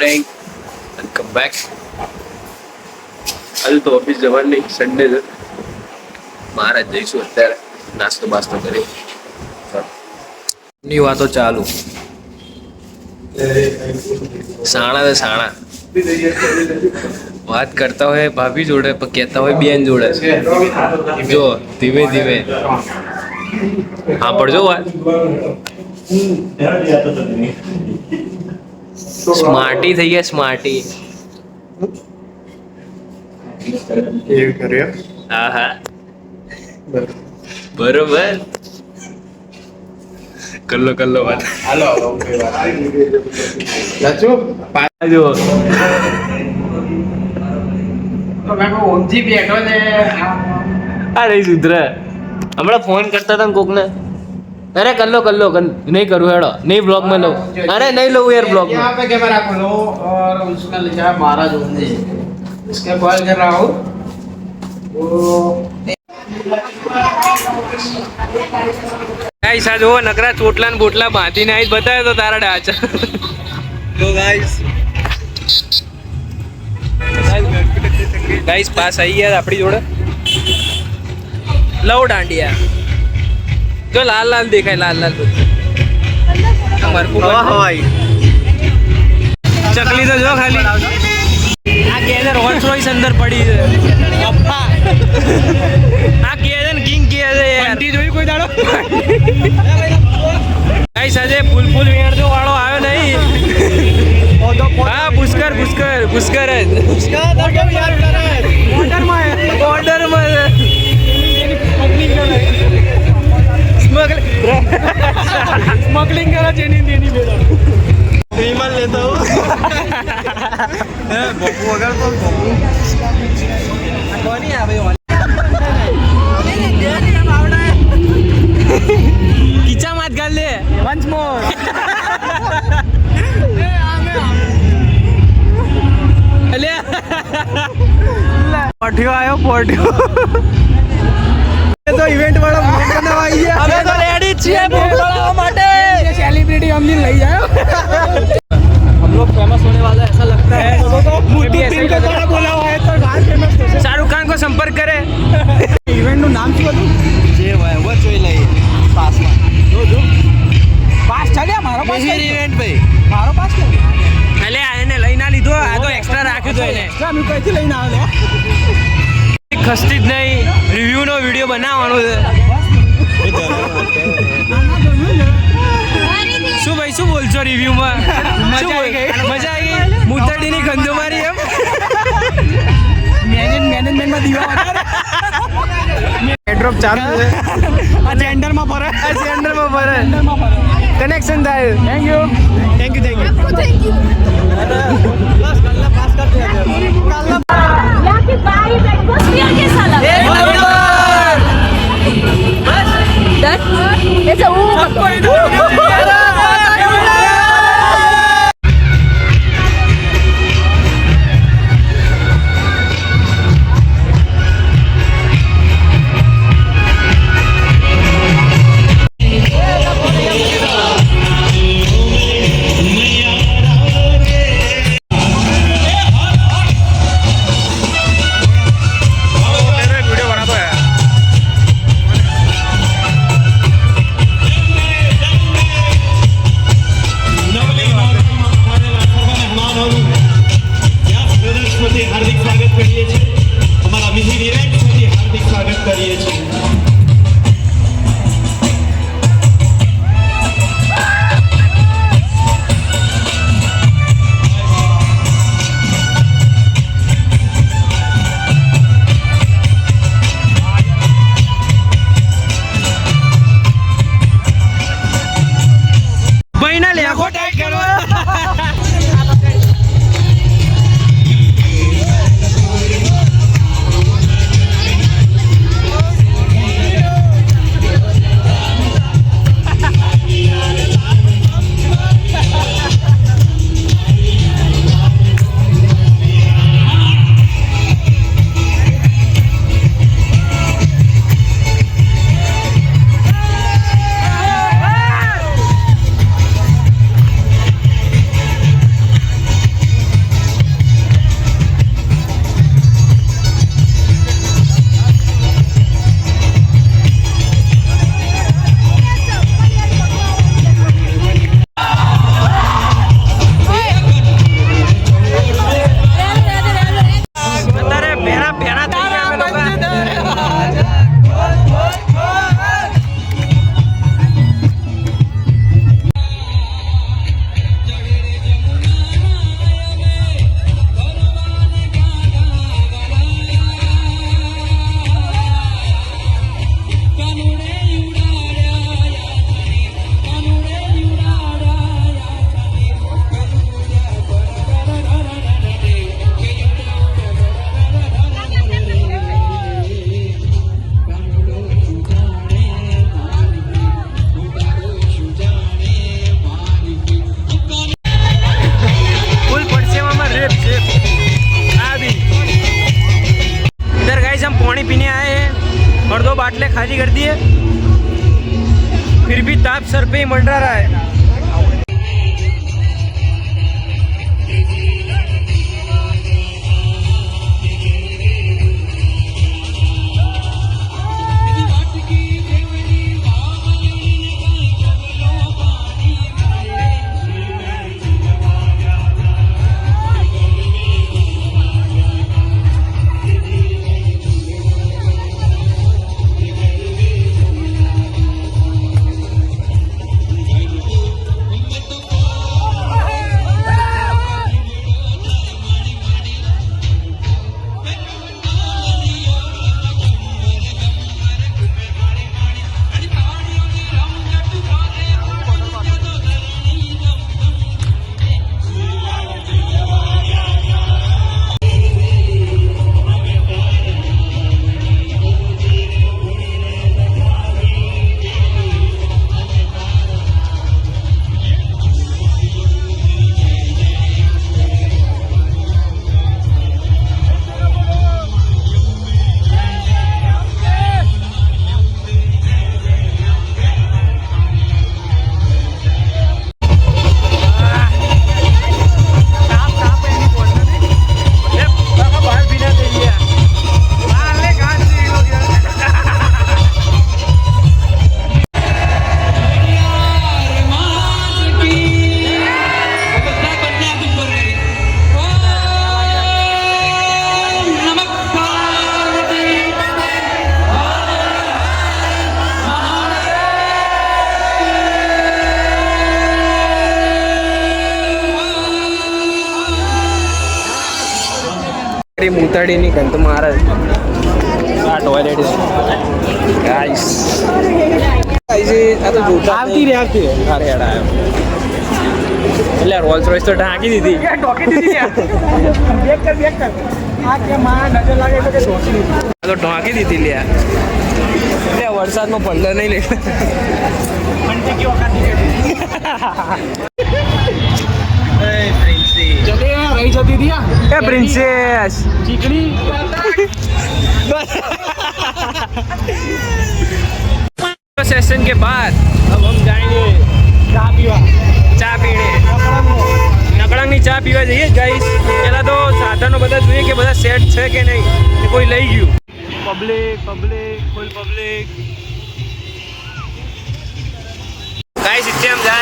Morning welcome back. આજે તો office જવાનું નહીં, સન્ડે છે. મહારાજ જઈશું અત્યારે નાસ્તો બાસ્તો કરી. ની વાતો ચાલુ. સાણા છે સાણા. વાત કરતા હોય ભાભી જોડે, પણ કહેતા હોય બેન જોડે. જો ધીમે ધીમે હા પડજો વાત. સ્માર્ટી થઈ ગયા સ્માર્ટી. હા હા બરોબર. કલ્લો કલ્લો વાત. હાલો જો અરે સુધરે. હમણાં ફોન કરતા હતા કોકને. अरे कर लो नहीं करूँ हेड़ो नहीं ब्लॉग में लो. अरे नहीं लो यार ब्लॉग में. यहाँ पे कैमरा खोलो और उसमें लिखा है महाराज ओंधी. इसके कॉल कर रहा हूँ. गाइस आज वो नकरा चोटला न बोटला बांधी ने आज बताया तो तारा डाचा. तो गाइस पास आई है अपनी जोड़े. लव डांडिया जो लाल लाल देखा है लाल लाल चकली तो जो खाली आ के रोल्स रॉयस अंदर पड़ी है. पप्पा आ के किंग के यार टी જોઈ કોઈ દાડો. ગાઈસ આજે ફૂલ વેણ જો વાળો આવ્યો નહીં. હા પુષ્કર બોર્ડર માં स्मगलिंग करा जेनी देनी बेटा विमल लेता हूँ. बब्बू अगर तो बब्बू कौन ही है भाई किचा मत कर ले वंस मोर. अले पोटियो आयो पोटियो तो इवेंट वाला ब्लॉग बनवाई है. अबे तो रेडी छिए ब्लॉग बनाने માટે. ये सेलिब्रिटी हमने ले जाए. हम लोग फेमस होने वाला ऐसा लगता है. मोदी टीम को थोड़ा बोला हुआ है तो बाहर फेमस हो. शाहरुख खान को संपर्क करे. इवेंट નું નામ શું હતું? જે ભાઈ वो જોઈ લઈએ પાસ માં. જો પાસ ચાલ્યા મારો પાસ ઇવેન્ટ ભાઈ મારો પાસ કે અલે આને લઈને લીધો. આ તો એક્સ્ટ્રા રાખ્યું તો એને એક્સ્ટ્રા નું કઈથી લઈને આવ્યો. ખસ્તી જ નહીં. રિવ્યુ નો વિડીયો બનાવવાનો છે. શું ભાઈ શું બોલશો રિવ્યુ માં? મજા આવી ગઈ. મુતડીની ગંધો મારી એમ. મેનેજમેન્ટ માં દીવા વધારે. એડ્રોપ ચાલુ છે. આ સેન્ટર માં ભરે. કનેક્શન થાય. Thank you. Bus Kalla pass કરતે हैं. याकी बाई एटमॉस्फेयर कैसा लगा? बस दैट ऐसा वो सबको खाली कर दी है, फिर भी ताप सर पे ही मंडरा रहा है। મૂતડીની ગંધ મારે આ ટોયલેટ ગાઈસ આ તો જોતા આવતી રે આવતી અરે યાર એટલે રોલ્સ રોયસ તો ઢાંકી દીધી ઢોકી દીધી બેક કર આ કે માં નજર લાગે તો કે ઢોકી દીધી આ તો ઢોકી દીધી લે એટલે વરસાદમાં પડલે નહીં લે અંતે કી વખત નીકળી रही जाती थी ए प्रिंसेस चिकनी सेशन के बाद अब हम जाएंगे चा पीने नकड़ंगनी चा पीवा जाइए गाइस। पहला तो साधनों बता જોઈએ કે બધા સેટ છે કે નહીં, કોઈ લઈ ગયું પબ્લિક ફૂલ પબ્લિક गाइस इतने हम जा